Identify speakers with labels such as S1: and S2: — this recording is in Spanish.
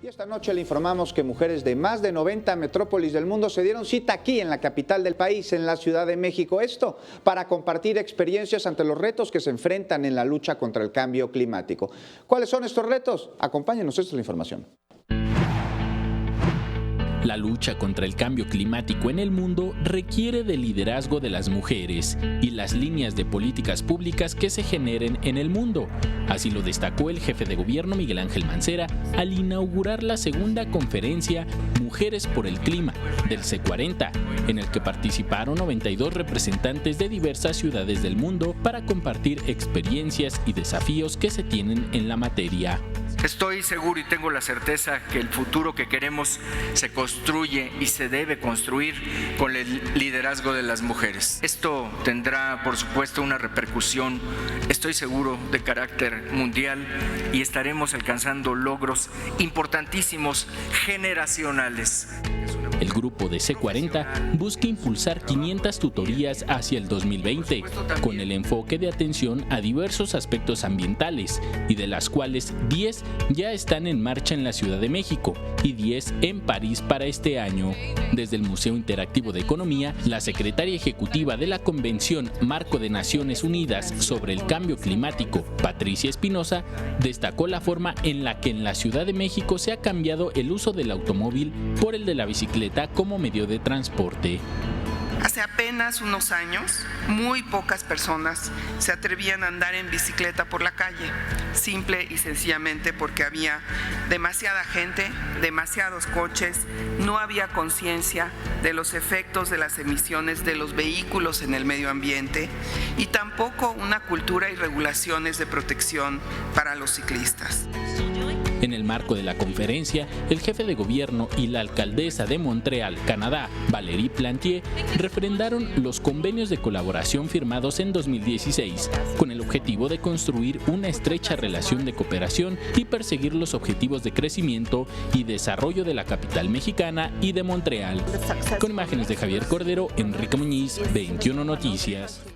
S1: Y esta noche le informamos que mujeres de más de 90 metrópolis del mundo se dieron cita aquí en la capital del país, en la Ciudad de México. Esto para compartir experiencias ante los retos que se enfrentan en la lucha contra el cambio climático. ¿Cuáles son estos retos? Acompáñenos, esta es la información.
S2: La lucha contra el cambio climático en el mundo requiere del liderazgo de las mujeres y las líneas de políticas públicas que se generen en el mundo. Así lo destacó el jefe de gobierno Miguel Ángel Mancera al inaugurar la segunda conferencia Mujeres por el Clima del C40, en el que participaron 92 representantes de diversas ciudades del mundo para compartir experiencias y desafíos que se tienen en la materia.
S3: Estoy seguro y tengo la certeza que el futuro que queremos se construye y se debe construir con el liderazgo de las mujeres. Esto tendrá, por supuesto, una repercusión, estoy seguro, de carácter mundial y estaremos alcanzando logros importantísimos generacionales.
S2: El grupo de C40 busca impulsar 500 tutorías hacia el 2020, con el enfoque de atención a diversos aspectos ambientales, y de las cuales 10 ya están en marcha en la Ciudad de México y 10 en París para este año. Desde el Museo Interactivo de Economía, la secretaria ejecutiva de la Convención Marco de Naciones Unidas sobre el Cambio Climático, Patricia Espinosa, destacó la forma en la que en la Ciudad de México se ha cambiado el uso del automóvil por el de la bicicleta como medio de transporte.
S4: Hace apenas unos años, muy pocas personas se atrevían a andar en bicicleta por la calle, simple y sencillamente porque había demasiada gente, demasiados coches, no había conciencia de los efectos de las emisiones de los vehículos en el medio ambiente y tampoco una cultura y regulaciones de protección para los ciclistas.
S2: En el marco de la conferencia, el jefe de gobierno y la alcaldesa de Montreal, Canadá, Valérie Plante, refrendaron los convenios de colaboración firmados en 2016, con el objetivo de construir una estrecha relación de cooperación y perseguir los objetivos de crecimiento y desarrollo de la capital mexicana y de Montreal. Con imágenes de Javier Cordero, Enrique Muñiz, 21 Noticias.